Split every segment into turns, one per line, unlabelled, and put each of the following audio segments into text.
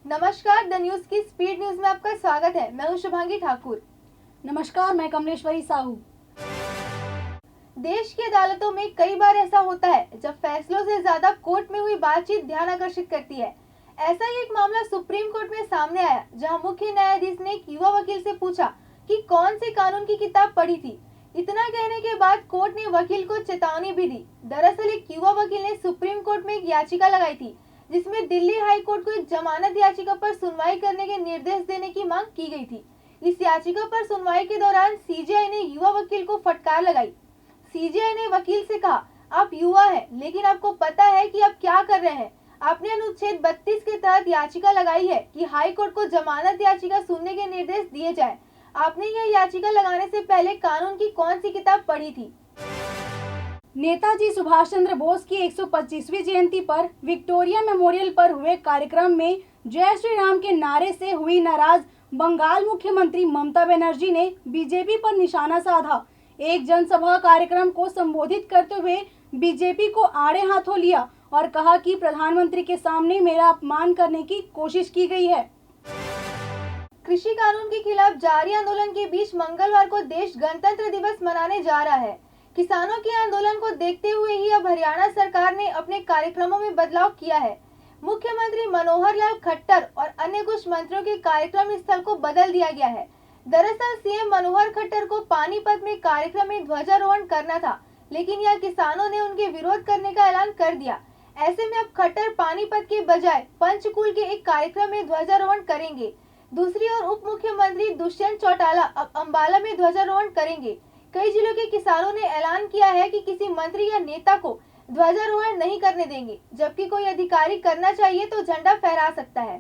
नमस्कार, the news की speed news में आपका स्वागत है। मैं हूं शुभांगी ठाकुर।
नमस्कार, मैं कमलेश्वरी साहू।
देश की अदालतों में कई बार ऐसा होता है जब फैसलों से ज्यादा कोर्ट में हुई बातचीत ध्यान आकर्षित करती है। ऐसा ही एक मामला सुप्रीम कोर्ट में सामने आया, जहां मुख्य न्यायाधीश ने एक युवा वकील से पूछा कि कौन सी कानून की किताब पढ़ी थी। इतना कहने के बाद कोर्ट ने वकील को चेतावनी भी दी। दरअसल एक युवा वकील ने सुप्रीम कोर्ट में एक याचिका लगाई थी, जिसमें दिल्ली हाई कोर्ट को एक जमानत याचिका पर सुनवाई करने के निर्देश देने की मांग की गई थी। इस याचिका पर सुनवाई के दौरान सीजेआई ने युवा वकील को फटकार लगाई। सीजेआई ने वकील से कहा, आप युवा हैं, लेकिन आपको पता है कि आप क्या कर रहे हैं। आपने अनुच्छेद 32 के तहत याचिका लगाई है कि हाई कोर्ट को जमानत याचिका सुनने के निर्देश दिए जाए। आपने यह याचिका लगाने से पहले कानून की कौन सी किताब पढ़ी थी?
नेताजी सुभाष चंद्र बोस की 125वीं जयंती पर विक्टोरिया मेमोरियल पर हुए कार्यक्रम में जय श्री राम के नारे से हुई नाराज बंगाल मुख्यमंत्री ममता बनर्जी ने बीजेपी पर निशाना साधा। एक जनसभा कार्यक्रम को संबोधित करते हुए बीजेपी को आड़े हाथों लिया और कहा कि प्रधानमंत्री के सामने मेरा अपमान करने की कोशिश की गई है।
कृषि कानून के खिलाफ जारी आंदोलन के बीच मंगलवार को देश गणतंत्र दिवस मनाने जा रहा है। किसानों के आंदोलन को देखते हुए ही अब हरियाणा सरकार ने अपने कार्यक्रमों में बदलाव किया है। मुख्यमंत्री मनोहर लाल खट्टर और अन्य कुछ मंत्रियों के कार्यक्रम स्थल को बदल दिया गया है। दरअसल सीएम मनोहर खट्टर को पानीपत में कार्यक्रम में ध्वजारोहण करना था, लेकिन यह किसानों ने उनके विरोध करने का ऐलान कर दिया। ऐसे में अब खट्टर पानीपत के बजाय पंचकुल के एक कार्यक्रम में ध्वजारोहण करेंगे। दूसरी ओर उप मुख्यमंत्री दुष्यंत चौटाला अब अंबाला में ध्वजारोहण करेंगे। कई जिलों के किसानों ने ऐलान किया है कि किसी मंत्री या नेता को ध्वजारोहण नहीं करने देंगे, जबकि कोई अधिकारी करना चाहिए तो झंडा फहरा सकता है।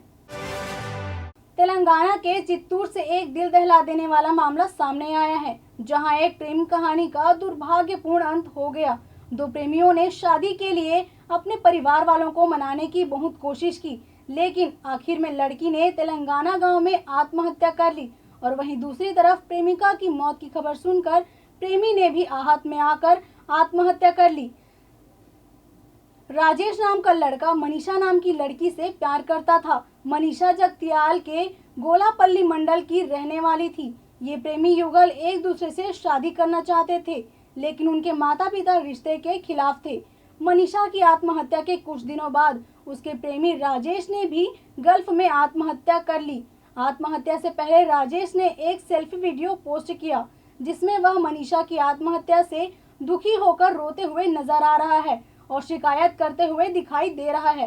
तेलंगाना के चित्तूर से एक दिल दहला देने वाला मामला सामने आया है, जहां एक प्रेम कहानी का दुर्भाग्यपूर्ण अंत हो गया। दो प्रेमियों ने शादी के लिए अपने परिवार वालों को मनाने की बहुत कोशिश की, लेकिन आखिर में लड़की ने तेलंगाना गांव में आत्महत्या कर ली। और वहीं दूसरी तरफ प्रेमिका की मौत की खबर सुनकर प्रेमी ने भी आहत में आकर आत्महत्या कर ली। राजेश नाम का लड़का मनीषा नाम की लड़की से प्यार करता था। मनीषा जगतियाल के गोलापल्ली मंडल की रहने वाली थी। ये प्रेमी युगल एक दूसरे से शादी करना चाहते थे, लेकिन उनके माता पिता रिश्ते के खिलाफ थे। मनीषा की आत्महत्या के कुछ दिनों बाद उसके प्रेमी राजेश ने भी गल्फ में आत्महत्या कर ली। आत्महत्या से पहले राजेश ने एक सेल्फी वीडियो पोस्ट किया, जिसमें वह मनीषा की आत्महत्या से दुखी होकर रोते हुए नजर आ रहा है और शिकायत करते हुए दिखाई दे रहा है।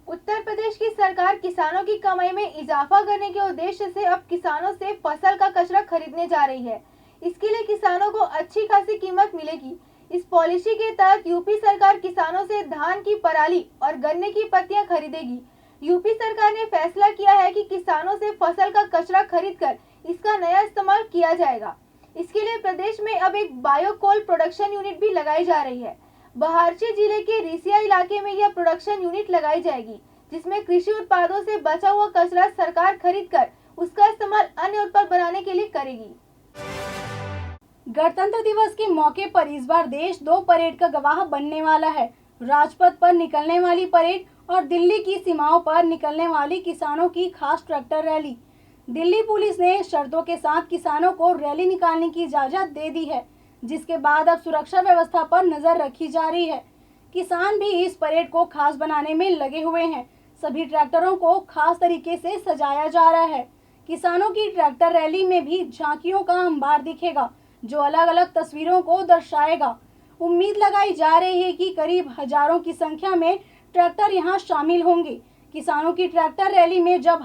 उत्तर प्रदेश की सरकार किसानों की कमाई में इजाफा करने के उद्देश्य से अब किसानों से फसल का कचरा खरीदने जा रही है। इसके लिए किसानों को अच्छी खासी कीमत मिलेगी। इस पॉलिसी के तहत यूपी सरकार किसानों से धान की पराली और गन्ने की पत्तियां खरीदेगी। यूपी सरकार ने फैसला किया है कि किसानों से फसल का कचरा खरीदकर इसका नया इस्तेमाल किया जाएगा। इसके लिए प्रदेश में अब एक बायोकोल प्रोडक्शन यूनिट भी लगाई जा रही है। बहारची जिले के रिसिया इलाके में यह प्रोडक्शन यूनिट लगाई जाएगी, जिसमें कृषि उत्पादों से बचा हुआ कचरा सरकार खरीदकर उसका इस्तेमाल अन्य उत्पाद बनाने के लिए करेगी।
गणतंत्र दिवस के मौके पर इस बार देश दो परेड का गवाह बनने वाला है। राजपथ पर निकलने वाली परेड और दिल्ली की सीमाओं पर निकलने वाली किसानों की खास ट्रैक्टर रैली। दिल्ली पुलिस ने शर्तों के साथ किसानों को रैली निकालने की इजाजत दे दी है, जिसके बाद अब सुरक्षा व्यवस्था पर नजर रखी जा रही है। किसान भी इस परेड को खास बनाने में लगे हुए हैं। सभी ट्रैक्टरों को खास तरीके से सजाया जा रहा है। किसानों की ट्रैक्टर रैली में भी झांकियों का अंबार दिखेगा, जो अलग अलग तस्वीरों को दर्शाएगा। उम्मीद लगाई जा रही है कि करीब हजारों की संख्या में ट्रैक्टर यहां शामिल होंगे। किसानों की ट्रैक्टर रैली में जब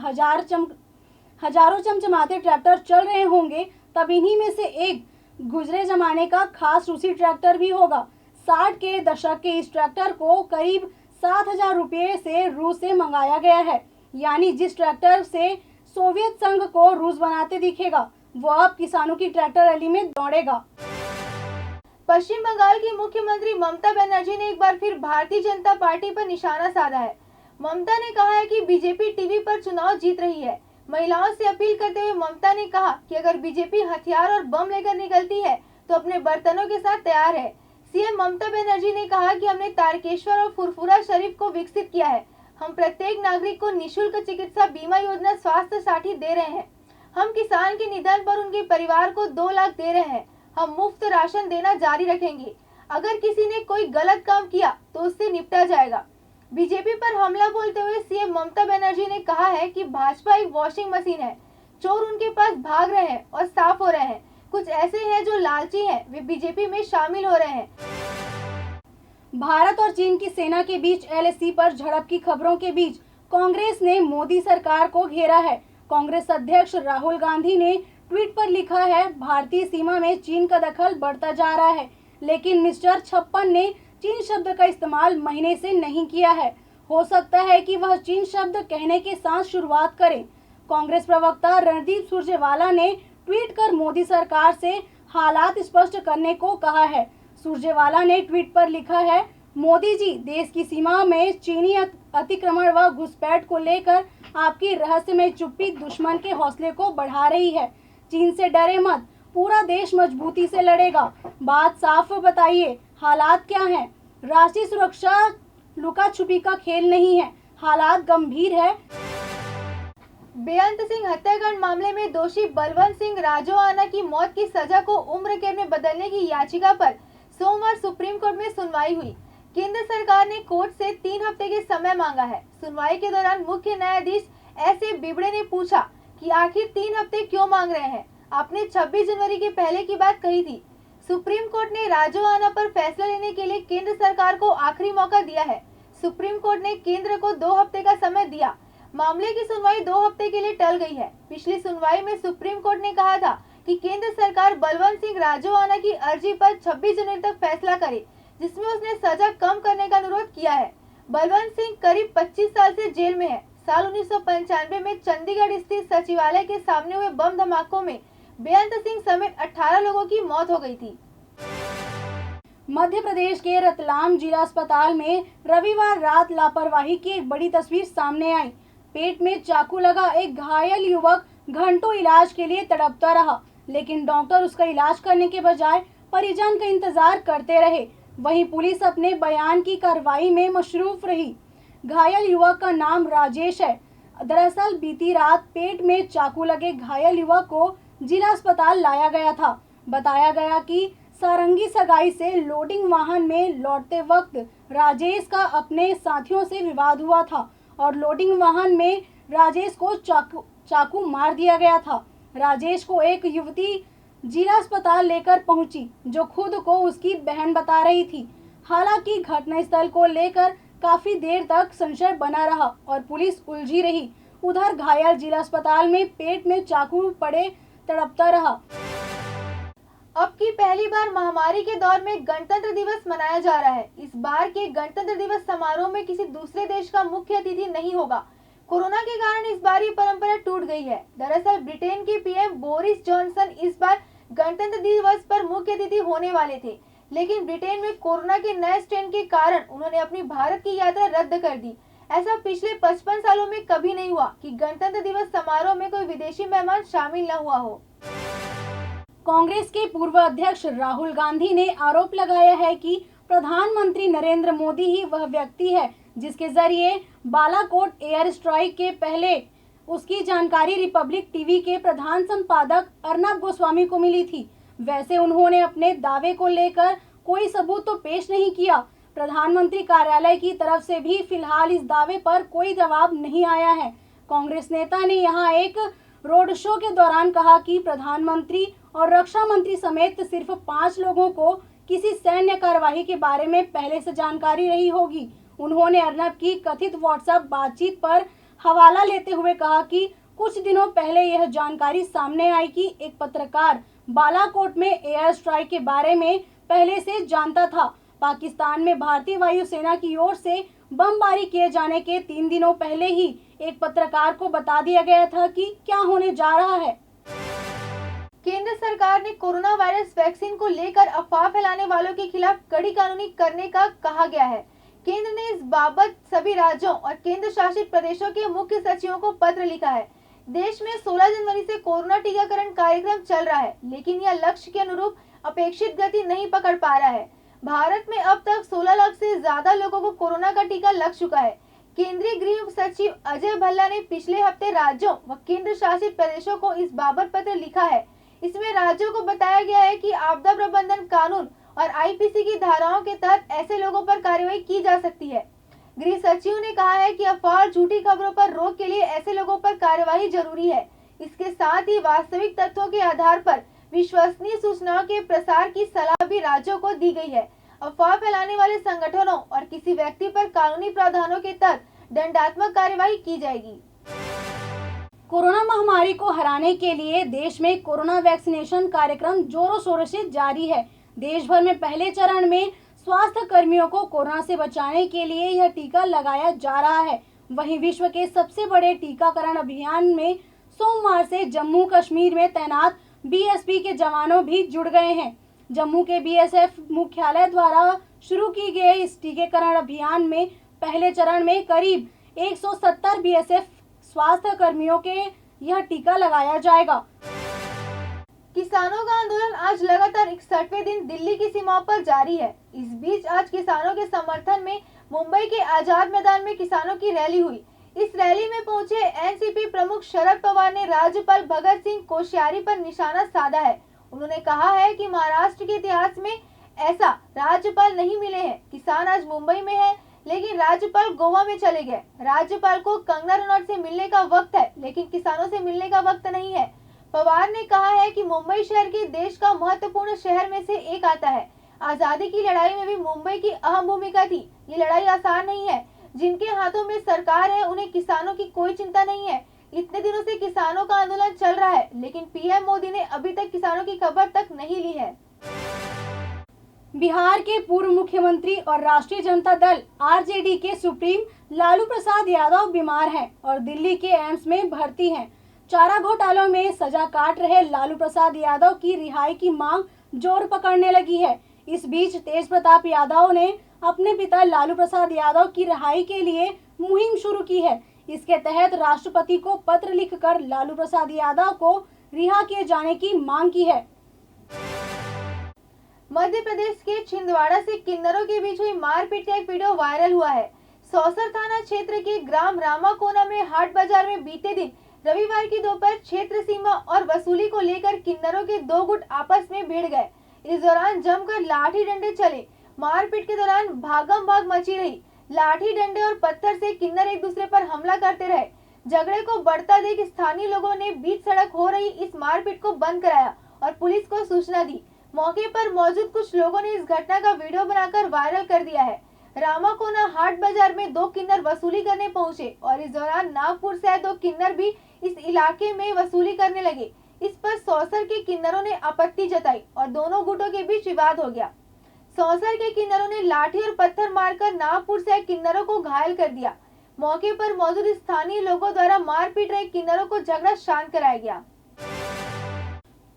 हजारों चमचमाते ट्रैक्टर चल रहे होंगे, तब इन्हीं में से एक गुजरे जमाने का खास रूसी ट्रैक्टर भी होगा। 60 के दशक के इस ट्रैक्टर को करीब 7,000 रुपये से रूस से मंगाया गया है। यानी जिस ट्रैक्टर से सोवियत संघ को रूस बनाते दिखेगा, वो अब किसानों की ट्रैक्टर रैली में दौड़ेगा।
पश्चिम बंगाल की मुख्यमंत्री ममता बनर्जी ने एक बार फिर भारतीय जनता पार्टी पर निशाना साधा है। ममता ने कहा है कि बीजेपी टीवी पर चुनाव जीत रही है। महिलाओं से अपील करते हुए ममता ने कहा कि अगर बीजेपी हथियार और बम लेकर निकलती है तो अपने बर्तनों के साथ तैयार है। सीएम ममता बनर्जी ने कहा कि हमने तारकेश्वर और फुरफुरा शरीफ को विकसित किया है। हम प्रत्येक नागरिक को निशुल्क चिकित्सा बीमा योजना स्वास्थ्य साथी दे रहे हैं। हम किसान के निधन पर उनके परिवार को 2 लाख दे रहे हैं। हम मुफ्त राशन देना जारी रखेंगे। अगर किसी ने कोई गलत काम किया तो उससे निपटा जाएगा। बीजेपी पर हमला बोलते हुए सीएम ममता बनर्जी ने कहा है कि भाजपा एक वॉशिंग मशीन है, चोर उनके पास भाग रहे हैं और साफ हो रहे हैं। कुछ ऐसे हैं जो लालची हैं, वे बीजेपी में शामिल हो रहे हैं।
भारत और चीन की सेना के बीच एलएसी पर झड़प की खबरों के बीच कांग्रेस ने मोदी सरकार को घेरा है। कांग्रेस अध्यक्ष राहुल गांधी ने ट्वीट पर लिखा है, भारतीय सीमा में चीन का दखल बढ़ता जा रहा है, लेकिन मिस्टर छप्पन ने चीन शब्द का इस्तेमाल महीने से नहीं किया है। हो सकता है कि वह चीन शब्द कहने के साथ शुरुआत करें। कांग्रेस प्रवक्ता रणदीप सुरजेवाला ने ट्वीट कर मोदी सरकार से हालात स्पष्ट करने को कहा है। सुरजेवाला ने ट्वीट पर लिखा है, मोदी जी, देश की सीमा में चीनी अतिक्रमण व घुसपैठ को लेकर आपकी रहस्यमय चुप्पी दुश्मन के हौसले को बढ़ा रही है। चीन से डरे मत, पूरा देश मजबूती से लड़ेगा। बात साफ बताइए, हालात क्या हैं? राष्ट्रीय सुरक्षा लुका छुपी का खेल नहीं है, हालात गंभीर है।
बेअंत सिंह हत्याकांड मामले में दोषी बलवंत सिंह राजोआना की मौत की सजा को उम्र कैद में बदलने की याचिका पर सोमवार सुप्रीम कोर्ट में सुनवाई हुई। केंद्र सरकार ने कोर्ट से 3 हफ्ते के समय मांगा है। सुनवाई के दौरान मुख्य न्यायाधीश एस.ए. बिबड़े ने पूछा कि आखिर 3 हफ्ते क्यों मांग रहे हैं? आपने 26 जनवरी के पहले की बात कही थी। सुप्रीम कोर्ट ने राजोआना पर फैसला लेने के लिए केंद्र सरकार को आखिरी मौका दिया है। सुप्रीम कोर्ट ने केंद्र को 2 हफ्ते का समय दिया। मामले की सुनवाई 2 हफ्ते के लिए टल गई है। पिछली सुनवाई में सुप्रीम कोर्ट ने कहा था कि केंद्र सरकार बलवंत सिंह राजोआना की अर्जी पर 26 जनवरी तक फैसला करे, जिसमें उसने सजा कम करने का अनुरोध किया है। बलवंत सिंह करीब 25 साल से जेल में है। साल 1995 में चंडीगढ़ स्थित सचिवालय के सामने हुए बम धमाकों में बेअंत सिंह समेत 18 लोगों की मौत हो गई थी।
मध्य प्रदेश के रतलाम जिला अस्पताल में रविवार रात लापरवाही की एक बड़ी तस्वीर सामने आई। पेट में चाकू लगा एक घायल युवक घंटों इलाज के लिए तड़पता रहा, लेकिन डॉक्टर उसका इलाज करने के बजाय परिजन का इंतजार करते रहे। वहीं पुलिस अपने बयान की कार्रवाई में मशरूफ रही। घायल युवक का नाम राजेश है। दरअसल बीती रात पेट में चाकू लगे घायल युवक को जिला अस्पताल लाया गया था। बताया गया कि सारंगी सगाई से लोडिंग वाहन में लौटते वक्त राजेश का अपने साथियों से विवाद हुआ था और लोडिंग वाहन में राजेश को चाकू मार दिया गया था। राजेश को एक युवती जिला अस्पताल लेकर पहुंची, जो खुद को उसकी बहन बता रही थी। हालांकि घटनास्थल को लेकर काफी देर तक संशय बना रहा और पुलिस उलझी रही। उधर घायल जिला अस्पताल में पेट में चाकू पड़े तड़पता रहा।
अब की पहली बार महामारी के दौर में गणतंत्र दिवस मनाया जा रहा है। इस बार के गणतंत्र दिवस समारोह में किसी दूसरे देश का मुख्य अतिथि नहीं होगा। कोरोना के कारण इस बार ये परंपरा टूट गई है। दरअसल ब्रिटेन के पीएम बोरिस जॉनसन इस बार गणतंत्र दिवस पर मुख्य अतिथि होने वाले थे, लेकिन ब्रिटेन में कोरोना के नए स्ट्रेन के कारण उन्होंने अपनी भारत की यात्रा रद्द कर दी। ऐसा पिछले 55 सालों में कभी नहीं हुआ कि गणतंत्र दिवस समारोह में कोई विदेशी मेहमान शामिल न हुआ हो।
कांग्रेस के पूर्व अध्यक्ष राहुल गांधी ने आरोप लगाया है कि प्रधानमंत्री नरेंद्र मोदी ही वह व्यक्ति है जिसके जरिए बालाकोट एयर स्ट्राइक के पहले उसकी जानकारी रिपब्लिक टीवी के प्रधान संपादक अर्नब गोस्वामी को मिली थी। वैसे उन्होंने अपने दावे को लेकर कोई सबूत तो पेश नहीं किया। प्रधानमंत्री कार्यालय की तरफ से भी फिलहाल इस दावे पर कोई जवाब नहीं आया है। कांग्रेस नेता ने यहां एक रोड शो के दौरान कहा कि प्रधानमंत्री और रक्षा मंत्री समेत सिर्फ 5 लोगों को किसी सैन्य कार्यवाही के बारे में पहले से जानकारी रही होगी। उन्होंने अर्नब की कथित व्हाट्सएप बातचीत पर हवाला लेते हुए कहा कि कुछ दिनों पहले यह जानकारी सामने आई कि एक पत्रकार बालाकोट में एयर स्ट्राइक के बारे में पहले से जानता था। पाकिस्तान में भारतीय वायुसेना की ओर से बमबारी किए जाने के 3 दिनों पहले ही एक पत्रकार को बता दिया गया था कि क्या होने जा रहा है।
केंद्र सरकार ने कोरोना वायरस वैक्सीन को लेकर अफवाह फैलाने वालों के खिलाफ कड़ी कानूनी करने का कहा गया है। केंद्र ने इस बाबत सभी राज्यों और केंद्र शासित प्रदेशों के मुख्य सचिवों को पत्र लिखा है। देश में 16 जनवरी से कोरोना टीकाकरण कार्यक्रम चल रहा है, लेकिन यह लक्ष्य के अनुरूप अपेक्षित गति नहीं पकड़ पा रहा है। भारत में अब तक 16 लाख से ज्यादा लोगों को कोरोना का टीका लग चुका है। केंद्रीय गृह सचिव अजय भल्ला ने पिछले हफ्ते राज्यों व केंद्र शासित प्रदेशों को इस बाबत पत्र लिखा है। इसमें राज्यों को बताया गया है कि आपदा प्रबंधन कानून और आईपीसी की धाराओं के तहत ऐसे लोगों पर कार्रवाई की जा सकती है। गृह सचिव ने कहा है कि अफवाह और झूठी खबरों पर रोक के लिए ऐसे लोगों पर कार्रवाई जरूरी है। इसके साथ ही वास्तविक तथ्यों के आधार पर विश्वसनीय सूचनाओं के प्रसार की सलाह भी राज्यों को दी गई है। अफवाह फैलाने वाले संगठनों और किसी व्यक्ति पर कानूनी प्रावधानों के तहत दंडात्मक कार्रवाई की जाएगी।
कोरोना महामारी को हराने के लिए देश में कोरोना वैक्सीनेशन कार्यक्रम जोरों शोरों से जारी है। देश भर में पहले चरण में स्वास्थ्य कर्मियों को कोरोना से बचाने के लिए यह टीका लगाया जा रहा है। वहीं विश्व के सबसे बड़े टीकाकरण अभियान में सोमवार से जम्मू कश्मीर में तैनात बीएसपी के जवानों भी जुड़ गए हैं। जम्मू के बीएसएफ मुख्यालय द्वारा शुरू की गए इस टीकाकरण अभियान में पहले चरण में करीब 170 बीएसएफ स्वास्थ्य कर्मियों के यह टीका लगाया जाएगा।
किसानों का आंदोलन आज लगातार 61वें दिन दिल्ली की सीमाओं पर जारी है। इस बीच आज किसानों के समर्थन में मुंबई के आजाद मैदान में किसानों की रैली हुई। इस रैली में पहुंचे एनसीपी प्रमुख शरद पवार ने राज्यपाल भगत सिंह कोश्यारी पर निशाना साधा है। उन्होंने कहा है कि महाराष्ट्र के इतिहास में ऐसा राज्यपाल नहीं मिले हैं। किसान आज मुंबई में है, लेकिन राज्यपाल गोवा में चले गए। राज्यपाल को कंगना रनौत से मिलने का वक्त है, लेकिन किसानों से मिलने का वक्त नहीं है। पवार ने कहा है कि मुंबई शहर के देश का महत्वपूर्ण शहर में से एक आता है। आजादी की लड़ाई में भी मुंबई की अहम भूमिका थी। ये लड़ाई आसान नहीं है। जिनके हाथों में सरकार है उन्हें किसानों की कोई चिंता नहीं है। इतने दिनों से किसानों का आंदोलन चल रहा है, लेकिन पीएम मोदी ने अभी तक किसानों की खबर तक नहीं ली है।
बिहार के पूर्व मुख्यमंत्री और राष्ट्रीय जनता दल आरजेडी के सुप्रीम लालू प्रसाद यादव बीमार हैं और दिल्ली के एम्स में भर्ती हैं। चारा घोटालों में सजा काट रहे लालू प्रसाद यादव की रिहाई की मांग जोर पकड़ने लगी है। इस बीच तेज प्रताप यादव ने अपने पिता लालू प्रसाद यादव की रिहाई के लिए मुहिम शुरू की है। इसके तहत राष्ट्रपति को पत्र लिखकर लालू प्रसाद यादव को रिहा किए जाने की मांग की है।
मध्य प्रदेश के छिंदवाड़ा से किन्नरों के बीच हुई मारपीट का एक वीडियो वायरल हुआ है। सौसर थाना क्षेत्र के ग्राम रामाकोना में हाट बाजार में बीते दिन रविवार की दोपहर क्षेत्र सीमा और वसूली को लेकर किन्नरों के दो गुट आपस में भिड़ गए। इस दौरान जमकर लाठी डंडे चले। मारपीट के दौरान भागम भाग मची रही। लाठी डंडे और पत्थर से किन्नर एक दूसरे पर हमला करते रहे। झगड़े को बढ़ता देख स्थानीय लोगों ने बीच सड़क हो रही इस मारपीट को बंद कराया और पुलिस को सूचना दी। मौके पर मौजूद कुछ लोगों ने इस घटना का वीडियो बनाकर वायरल कर दिया है। रामाकोना हाट बाजार में दो किन्नर वसूली करने पहुंचे और इस दौरान नागपुर से आए दो किन्नर भी इस इलाके में वसूली करने लगे। इस पर सौसर के किन्नरों ने आपत्ति जताई और दोनों गुटों के बीच विवाद हो गया। सौसर के किन्नरों ने लाठी और पत्थर मारकर नागपुर से आए किन्नरों को घायल कर दिया। मौके पर मौजूद स्थानीय लोगों द्वारा मारपीट रहे किन्नरों को झगड़ा शांत कराया गया।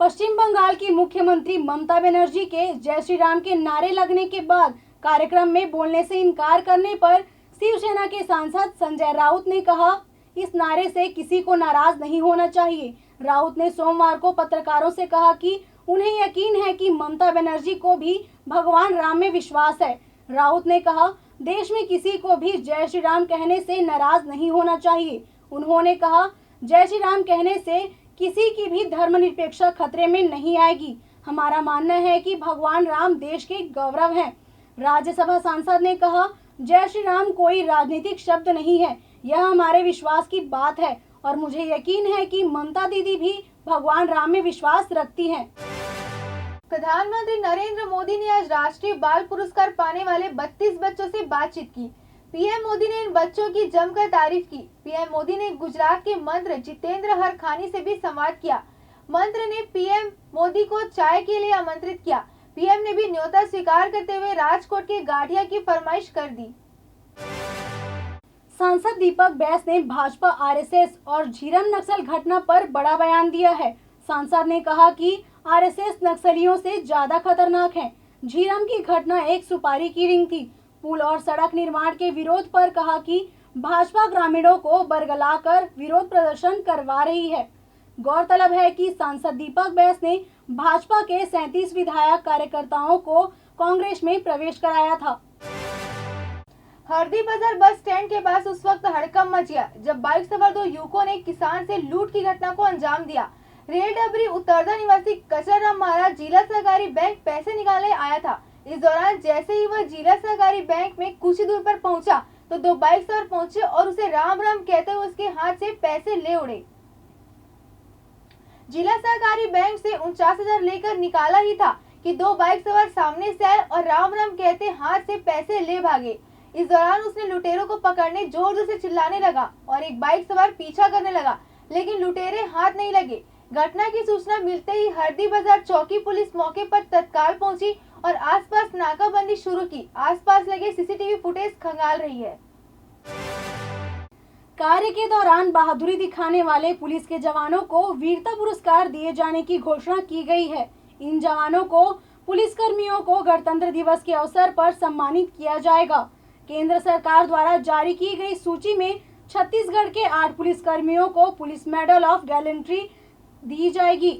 पश्चिम बंगाल की मुख्यमंत्री ममता बनर्जी के जय श्री राम के नारे लगने के बाद कार्यक्रम में बोलने से इनकार करने पर शिवसेना के सांसद संजय राउत ने कहा, इस नारे से किसी को नाराज नहीं होना चाहिए। राउत ने सोमवार को पत्रकारों से कहा कि उन्हें यकीन है कि ममता बनर्जी को भी भगवान राम में विश्वास है। राउत ने कहा, देश में किसी को भी जय श्री राम कहने से नाराज नहीं होना चाहिए। उन्होंने कहा, जय श्री राम कहने से किसी की भी धर्मनिरपेक्षता खतरे में नहीं आएगी। हमारा मानना है कि भगवान राम देश के गौरव हैं। राज्यसभा सांसद ने कहा, जय श्री राम कोई राजनीतिक शब्द नहीं है, यह हमारे विश्वास की बात है और मुझे यकीन है कि ममता दीदी भी भगवान राम में विश्वास रखती हैं।
प्रधानमंत्री नरेंद्र मोदी ने आज राष्ट्रीय बाल पुरस्कार पाने वाले 32 बच्चों से बातचीत की। पीएम मोदी ने इन बच्चों की जमकर तारीफ की। पीएम मोदी ने गुजरात के मंत्री जितेंद्र हरखानी से भी संवाद किया। मंत्री ने पीएम मोदी को चाय के लिए आमंत्रित किया। पीएम ने भी न्योता स्वीकार करते हुए राजकोट के गाठिया की फरमाइश कर दी।
सांसद दीपक बैस ने भाजपा, आरएसएस और झीरम नक्सल घटना पर बड़ा बयान दिया है। सांसद ने कहा कि आरएसएस नक्सलियों से ज्यादा खतरनाक है। झीरम की घटना एक सुपारी की रिंग थी। पुल और सड़क निर्माण के विरोध पर कहा कि भाजपा ग्रामीणों को बरगलाकर विरोध प्रदर्शन करवा रही है। गौरतलब है कि सांसद दीपक बैस ने भाजपा के 37 विधायक कार्यकर्ताओं को कांग्रेस में प्रवेश कराया था।
हरदी बाजार बस स्टैंड के पास उस वक्त हड़कंप मच गया जब बाइक सवार दो युवकों ने किसान से लूट की घटना को अंजाम दिया। रेल डबरी उतरदा निवासी कचराराम महाराज जिला सहकारी बैंक पैसे निकालने आया था। इस दौरान जैसे ही वह जिला सहकारी बैंक में कुछ ही दूर पर पहुंचा तो दो बाइक सवार पहुंचे और उसे राम राम कहते हुए उसके हाथ से पैसे ले उड़े। जिला सहकारी बैंक से 49,000 लेकर निकाला ही था कि दो बाइक सवार सामने से आए और राम राम कहते हाथ से पैसे ले भागे। इस दौरान उसने लुटेरों को पकड़ने जोर जोर से चिल्लाने लगा और एक बाइक सवार पीछा करने लगा, लेकिन लुटेरे हाथ नहीं लगे। घटना की सूचना मिलते ही हरदी बाजार चौकी पुलिस मौके पर तत्काल पहुंची और आसपास नाकाबंदी शुरू की। आसपास लगे सीसीटीवी फुटेज खंगाल रही है।
कार्य के दौरान बहादुरी दिखाने वाले पुलिस के जवानों को वीरता पुरस्कार दिए जाने की घोषणा की गई है। इन जवानों को पुलिसकर्मियों को गणतंत्र दिवस के अवसर पर सम्मानित किया जाएगा। केंद्र सरकार द्वारा जारी की गई सूची में छत्तीसगढ़ के 8 पुलिसकर्मियों को पुलिस मेडल ऑफ गैलेंट्री दी जाएगी।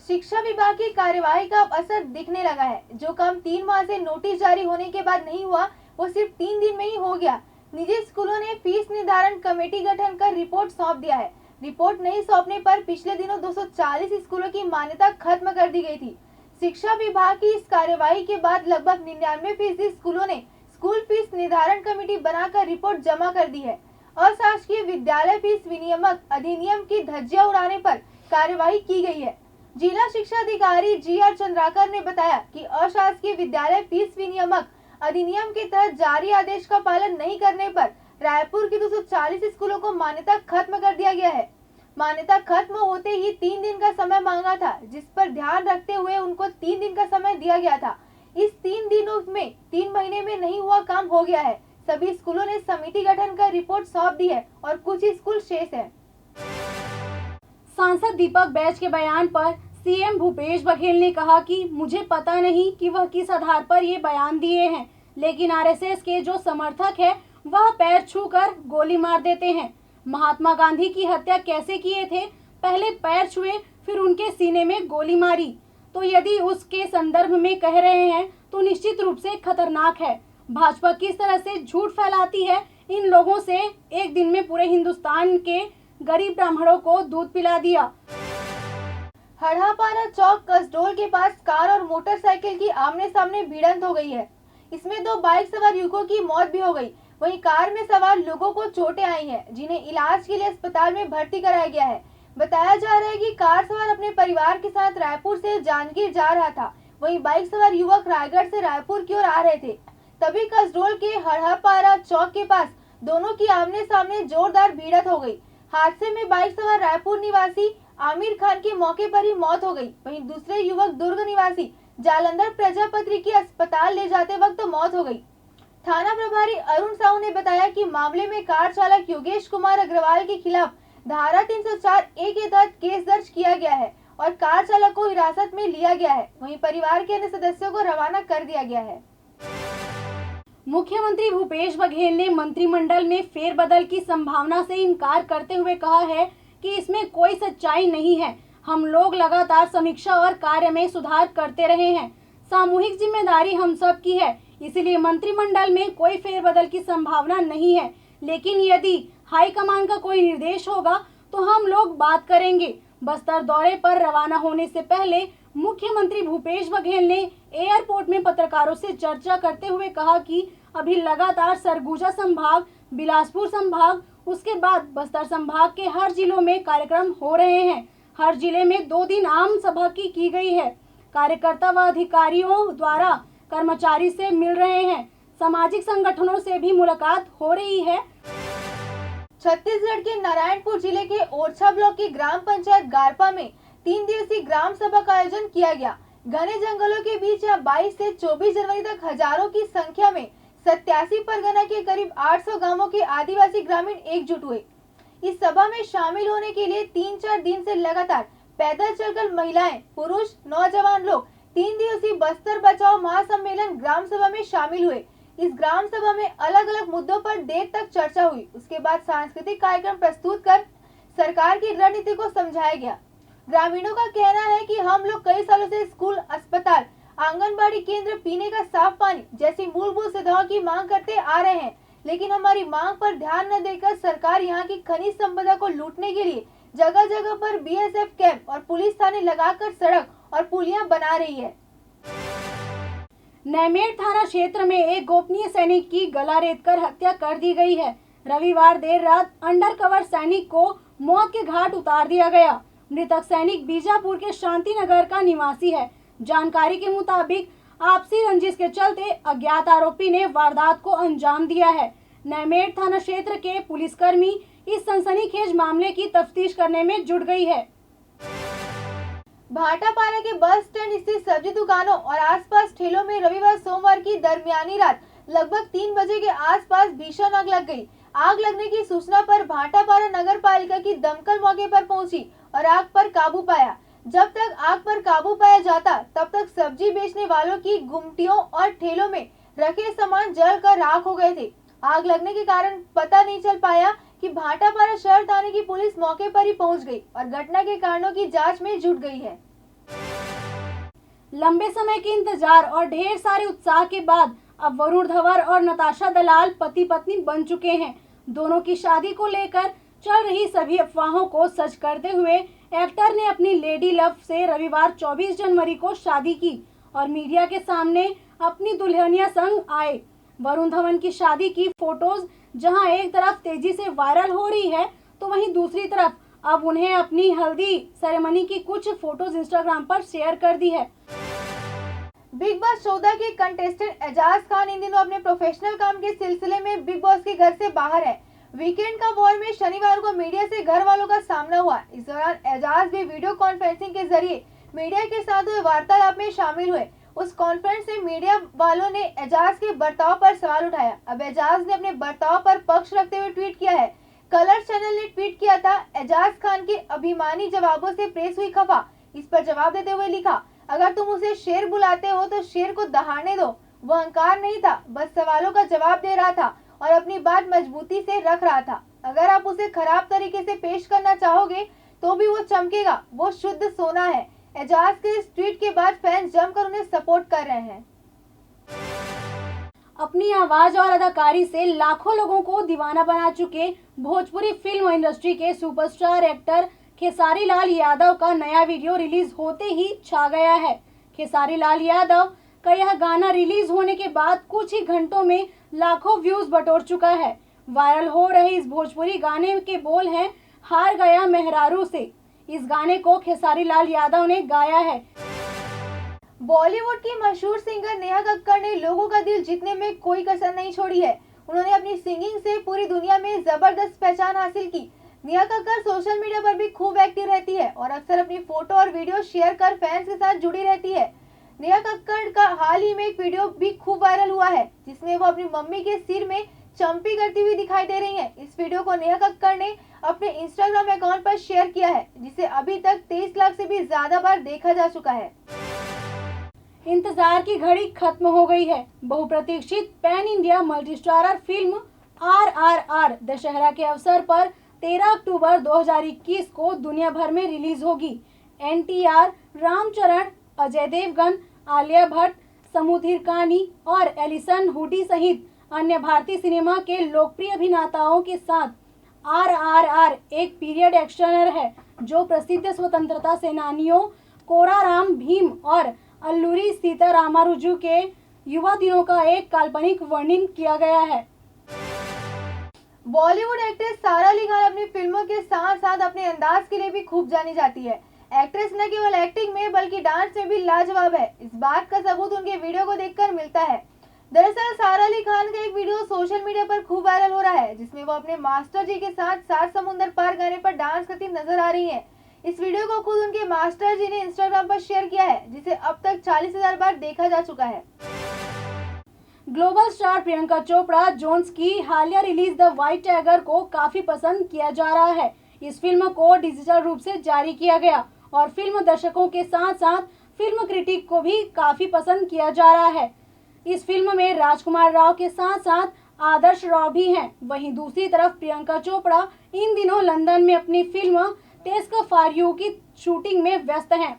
शिक्षा विभाग की कार्यवाही का अब असर दिखने लगा है। जो काम 3 माह से नोटिस जारी होने के बाद नहीं हुआ, वो सिर्फ 3 दिन में ही हो गया। निजी स्कूलों ने फीस निर्धारण कमेटी गठन कर रिपोर्ट सौंप दिया है। रिपोर्ट नहीं सौंपने पर पिछले दिनों 240 स्कूलों की मान्यता खत्म कर दी गई थी। शिक्षा विभाग की इस कार्यवाही के बाद लगभग 99% स्कूलों ने स्कूल फीस निर्धारण कमेटी बनाकर रिपोर्ट जमा कर दी है। अशासकीय विद्यालय फीस विनियमक अधिनियम की धज्जियां उड़ाने पर कार्यवाही की गई है। जिला शिक्षा अधिकारी GR चंद्राकर ने बताया कि अशासकीय विद्यालय फीस विनियमक अधिनियम के तहत जारी आदेश का पालन नहीं करने पर रायपुर के 240 स्कूलों को मान्यता खत्म कर दिया गया है। मान्यता खत्म होते ही 3 दिन का समय मांगा था, जिस पर ध्यान रखते हुए उनको 3 दिन का समय दिया गया था। इस 3 दिनों में 3 महीने में नहीं हुआ काम हो गया है। सभी स्कूलों ने समिति गठन कर रिपोर्ट सौंप दी है और कुछ ही स्कूल शेष है।
सांसद दीपक बैज के बयान पर सीएम भूपेश बघेल ने कहा कि मुझे पता नहीं कि वह किस आधार पर ये बयान दिए हैं, लेकिन आरएसएस के जो समर्थक है वह पैर छूकर गोली मार देते हैं। महात्मा गांधी की हत्या कैसे किए थे? पहले पैर छुए, फिर उनके सीने में गोली मारी। तो यदि उसके संदर्भ में कह रहे हैं तो निश्चित रूप से खतरनाक है। भाजपा किस तरह से झूठ फैलाती है। इन लोगों से एक दिन में पूरे हिंदुस्तान के गरीब ब्राह्मणों को दूध पिला दिया।
हड़ापारा चौक कसडोल के पास कार और मोटरसाइकिल की आमने सामने भिड़ंत हो गई है। इसमें 2 बाइक सवार युवकों की मौत भी हो गई। वहीं कार में सवार लोगों को चोटें आई हैं, जिन्हें इलाज के लिए अस्पताल में भर्ती कराया गया है। बताया जा रहा है कि कार सवार अपने परिवार के साथ रायपुर से जांजगीर जा रहा था। वहीं बाइक सवार युवक रायगढ़ से रायपुर की ओर आ रहे थे। तभी कसडोल के हड़ापारा चौक के पास दोनों की आमने सामने जोरदार भिड़ंत हो गई। हादसे में बाइक सवार रायपुर निवासी आमिर खान की मौके पर ही मौत हो गई। वहीं दूसरे युवक दुर्ग निवासी जालंधर प्रजापति की अस्पताल ले जाते वक्त मौत हो गई। थाना प्रभारी अरुण साहू ने बताया कि मामले में कार चालक योगेश कुमार अग्रवाल के खिलाफ धारा 304A के तहत केस दर्ज किया गया है और कार चालक को हिरासत में लिया गया है। वहीं परिवार के अन्य सदस्यों को रवाना कर दिया गया है।
मुख्यमंत्री भूपेश बघेल ने मंत्रिमंडल में फेरबदल की संभावना से इनकार करते हुए कहा है कि इसमें कोई सच्चाई नहीं है। हम लोग लगातार समीक्षा और कार्य में सुधार करते रहे हैं। सामूहिक जिम्मेदारी हम सब की है, इसलिए मंत्रिमंडल में कोई फेरबदल की संभावना नहीं है। लेकिन यदि हाईकमान का कोई निर्देश होगा तो हम लोग बात करेंगे। बस्तर दौरे पर रवाना होने से पहले मुख्यमंत्री भूपेश बघेल ने एयरपोर्ट में पत्रकारों से चर्चा करते हुए कहा कि अभी लगातार सरगुजा संभाग, बिलासपुर संभाग, उसके बाद बस्तर संभाग के हर जिलों में कार्यक्रम हो रहे हैं। हर जिले में 2 दिन आम सभा की गई है। कार्यकर्ता व अधिकारियों द्वारा कर्मचारी से मिल रहे हैं। सामाजिक संगठनों से भी मुलाकात हो रही है।
छत्तीसगढ़ के नारायणपुर जिले के ओरछा ब्लॉक की ग्राम पंचायत गारपा में 3 दिवसीय ग्राम सभा का आयोजन किया गया। घने जंगलों के बीच यहां 22 से 24 जनवरी तक हजारों की संख्या में 87 परगना के करीब 800 गांवों के आदिवासी ग्रामीण एकजुट हुए। इस सभा में शामिल होने के लिए 3-4 दिन से लगातार पैदल चलकर महिलाएं, पुरुष, नौजवान लोग 3 दिवसीय बस्तर बचाओ महासम्मेलन ग्राम सभा में शामिल हुए। इस ग्राम सभा में अलग अलग मुद्दों पर देर तक चर्चा हुई। उसके बाद सांस्कृतिक कार्यक्रम प्रस्तुत कर सरकार की रणनीति को समझाया गया। ग्रामीणों का कहना है कि हम लोग कई सालों से स्कूल, अस्पताल आंगनबाड़ी केंद्र पीने का साफ पानी जैसी मूलभूत सुविधाओं की मांग करते आ रहे हैं, लेकिन हमारी मांग पर ध्यान न देकर सरकार यहाँ की खनिज संपदा को लूटने के लिए जगह जगह पर बीएसएफ कैंप और पुलिस थाने लगाकर सड़क और पुलियां बना रही है।
नैमेड़ थाना क्षेत्र में एक गोपनीय सैनिक की गला रेतकर हत्या कर दी गई है। रविवार देर रात अंडर कवर सैनिक को मौत के घाट उतार दिया गया। मृतक सैनिक बीजापुर के शांति नगर का निवासी है। जानकारी के मुताबिक आपसी रंजिश के चलते अज्ञात आरोपी ने वारदात को अंजाम दिया है। नैमेड़ थाना क्षेत्र के पुलिसकर्मी इस सनसनीखेज मामले की तफ्तीश करने में जुट गई है।
भाटापारा के बस स्टैंड स्थित सब्जी दुकानों और आसपास ठेलों में रविवार सोमवार की दरमियानी रात लगभग 3 बजे के आसपास भीषण आग लग गई। आग लगने की सूचना पर भाटापारा नगर पालिका की दमकल मौके पर पहुंची और आग पर काबू पाया। जब तक आग पर काबू पाया जाता तब तक सब्जी बेचने वालों की गुमटियों और ठेलों में रखे सामान जलकर राख हो गए थे। आग लगने के कारण पता नहीं चल पाया कि भाटापारा शहर थाने की पुलिस मौके पर ही पहुंच गई और घटना के कारणों की जांच में जुट गई है।
लंबे समय के इंतजार और ढेर सारे उत्साह के बाद अब वरुण धवन और नताशा दलाल पति पत्नी बन चुके हैं। दोनों की शादी को लेकर चल रही सभी अफवाहों को सच करते हुए एक्टर ने अपनी लेडी लव से रविवार 24 जनवरी को शादी की और मीडिया के सामने अपनी दुल्हनिया संग आए। वरुण धवन की शादी की फोटोज जहां एक तरफ तेजी से वायरल हो रही है, तो वहीं दूसरी तरफ अब उन्हें अपनी हल्दी सेरेमनी की कुछ फोटोज इंस्टाग्राम पर शेयर कर दी है।
बिग बॉस 14 के कंटेस्टेंट एजाज खान इन दिनों अपने प्रोफेशनल काम के सिलसिले में बिग बॉस के घर से बाहर है। वीकेंड का वॉर में शनिवार को मीडिया से घर वालों का सामना हुआ। इस दौरान एजाज भी वीडियो कॉन्फ्रेंसिंग के जरिए मीडिया के साथ हुए वार्तालाप में शामिल हुए। उस कॉन्फ्रेंस में मीडिया वालों ने एजाज के बर्ताव पर सवाल उठाया। अब एजाज ने अपने बर्ताव पर पक्ष रखते हुए ट्वीट किया है। कलर चैनल ने ट्वीट किया था, एजाज खान के अभिमानी जवाबों से प्रेस हुई खफा। इस पर जवाब देते हुए लिखा, अगर तुम उसे शेर बुलाते हो तो शेर को दहाड़ने दो। वो अहंकार नहीं था, बस सवालों का जवाब दे रहा था और अपनी बात मजबूती से रख रहा था। अगर आप उसे खराब तरीके से पेश करना चाहोगे तो भी वो चमकेगा, वो शुद्ध सोना है। एजाज के इस ट्वीट के बाद फैंस जमकर उन्हें सपोर्ट कर रहे हैं।
अपनी आवाज और अदाकारी से लाखों लोगों को दीवाना बना चुके भोजपुरी फिल्म इंडस्ट्री के सुपरस्टार एक्टर खेसारी लाल यादव का नया वीडियो रिलीज होते ही छा गया है। खेसारी लाल यादव का यह गाना रिलीज होने के बाद कुछ ही घंटों में लाखों व्यूज बटोर चुका है। वायरल हो रहे इस भोजपुरी गाने के बोल हैं, हार गया मेहरारू से। इस गाने को खेसारी लाल यादव ने गाया है।
बॉलीवुड की मशहूर सिंगर नेहा कक्कड़ ने लोगों का दिल जीतने में कोई कसर नहीं छोड़ी है। उन्होंने अपनी सिंगिंग से पूरी दुनिया में जबरदस्त पहचान हासिल की। नेहा कक्कड़ सोशल मीडिया पर भी खूब एक्टिव रहती है और अक्सर अपनी फोटो और वीडियो शेयर कर फैंस के साथ जुड़ी रहती है। नेहा कक्कड़ का हाल ही में एक वीडियो भी खूब वायरल हुआ है, जिसमें वो अपनी मम्मी के सिर में चंपी करती हुई दिखाई दे रही हैं। इस वीडियो को नेहा कक्कड़ ने अपने इंस्टाग्राम अकाउंट पर शेयर किया है, जिसे अभी तक 23 लाख से भी ज्यादा बार देखा जा चुका है।
इंतजार की घड़ी खत्म हो गई है। बहुप्रतीक्षित pan India multi starrer film RRR Dussehra के अवसर पर 13 अक्टूबर 2021 को दुनिया भर में रिलीज होगी। NTR, रामचरण, अजय देवगन, आलिया भट्ट, समूथ हिरकानी और एलिसन हुडी सहित अन्य भारतीय सिनेमा के लोकप्रिय अभिनेताओं के साथ RRR एक पीरियड एक्शनर है, जो प्रसिद्ध स्वतंत्रता सेनानियों कोराराम भीम और अल्लूरी सीतारामाराजू के युवा दिनों का एक काल्पनिक वर्णन किया गया है।
बॉलीवुड एक्ट्रेस सारा अली खान अपनी फिल्मों के साथ साथ अपने अंदाज के लिए भी खूब जानी जाती है। एक्ट्रेस न केवल एक्टिंग में बल्कि डांस में भी लाजवाब है। इस बात का सबूत उनके वीडियो को देखकर मिलता है। दरअसल सारा अली खान का एक वीडियो सोशल मीडिया पर खूब वायरल हो रहा है, जिसमें वो अपने मास्टर जी के साथ 7 समुंदर पार गाने पर डांस करती नजर आ रही हैं। इस वीडियो को खुद उनके मास्टर जी ने इंस्टाग्राम पर शेयर किया है, जिसे अब तक 40,000 बार देखा जा चुका है।
Global star Priyanka Chopra Jones की हालिया रिलीज द व्हाइट टाइगर को काफी पसंद किया जा रहा है। इस फिल्म को डिजिटल रूप से जारी किया गया और फिल्म दर्शकों के साथ साथ फिल्म क्रिटिक को भी काफी पसंद किया जा रहा है। इस फिल्म में राजकुमार राव के साथ साथ आदर्श राव भी हैं। वहीं दूसरी तरफ प्रियंका चोपड़ा इन दिनों लंदन में अपनी फिल्म टेस्ट फॉर यू की शूटिंग में व्यस्त हैं।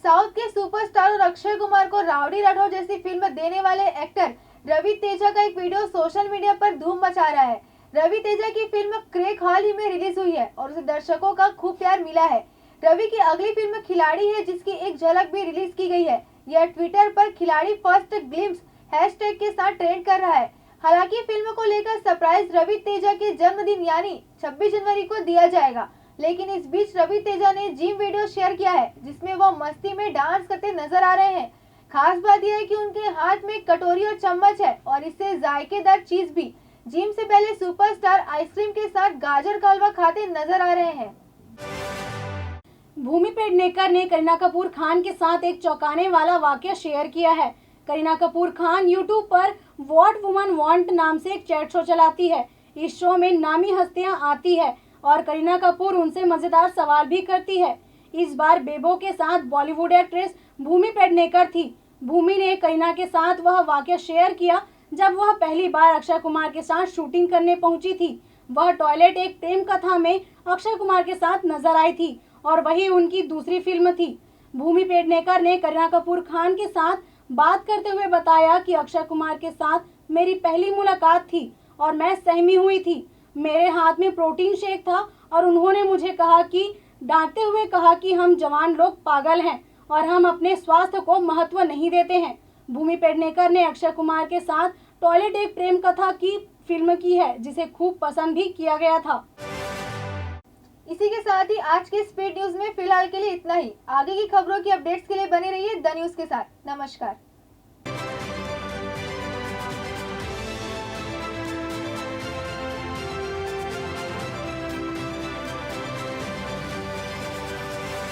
साउथ के सुपरस्टार और अक्षय कुमार को राउडी राठौर जैसी फिल्म देने वाले एक्टर रवि तेजा का एक वीडियो सोशल मीडिया पर धूम मचा रहा है। रवि तेजा की फिल्म क्रेक हाल ही में रिलीज हुई है और उसे दर्शकों का खूब प्यार मिला है। रवि की अगली फिल्म खिलाड़ी है, जिसकी एक झलक भी रिलीज की गई है। यह ट्विटर पर खिलाड़ी फर्स्ट ग्लिम्स हैशटैग के साथ ट्रेंड कर रहा है। हालांकि फिल्म को लेकर सरप्राइज रवि तेजा के जन्मदिन यानी 26 जनवरी को दिया जाएगा, लेकिन इस बीच रवि तेजा ने जिम वीडियो शेयर किया है, जिसमें वह मस्ती में डांस करते नजर आ रहे हैं। खास बात यह है कि उनके हाथ में कटोरी और चम्मच है और इससे जायकेदार चीज भी। जिम से पहले सुपरस्टार आइसक्रीम के साथ गाजर का हलवा खाते नजर आ रहे हैं।
भूमि पेडनेकर ने करीना कपूर खान के साथ एक चौंकाने वाला वाकया शेयर किया है। करीना कपूर खान यूट्यूब पर व्हाट वुमन वांट नाम से एक चैट शो चलाती है। इस शो में नामी हस्तियां आती है और करीना कपूर उनसे मजेदार सवाल भी करती है। इस बार बेबो के साथ बॉलीवुड एक्ट्रेस भूमि पेडनेकर थी। भूमि ने करीना के साथ वह वाकया शेयर किया जब वह पहली बार अक्षय कुमार के साथ शूटिंग करने पहुंची थी। वह टॉयलेट एक प्रेम कथा में अक्षय कुमार के साथ नजर आई थी और वही उनकी दूसरी फिल्म थी। भूमि पेडनेकर ने करीना कपूर खान के साथ बात करते हुए बताया कि अक्षय कुमार के साथ मेरी पहली मुलाकात थी और मैं सहमी हुई थी। मेरे हाथ में प्रोटीन शेक था और उन्होंने मुझे कहा कि डांटते हुए कहा कि हम जवान लोग पागल हैं और हम अपने स्वास्थ्य को महत्व नहीं देते हैं। भूमि पेडनेकर ने अक्षय कुमार के साथ टॉयलेट एक प्रेम कथा की फिल्म की है, जिसे खूब पसंद भी किया गया था।
इसी के साथ ही आज के स्पीड न्यूज में फिलहाल के लिए इतना ही। आगे की खबरों की अपडेट्स के लिए बने रहिए द न्यूज के साथ। नमस्कार।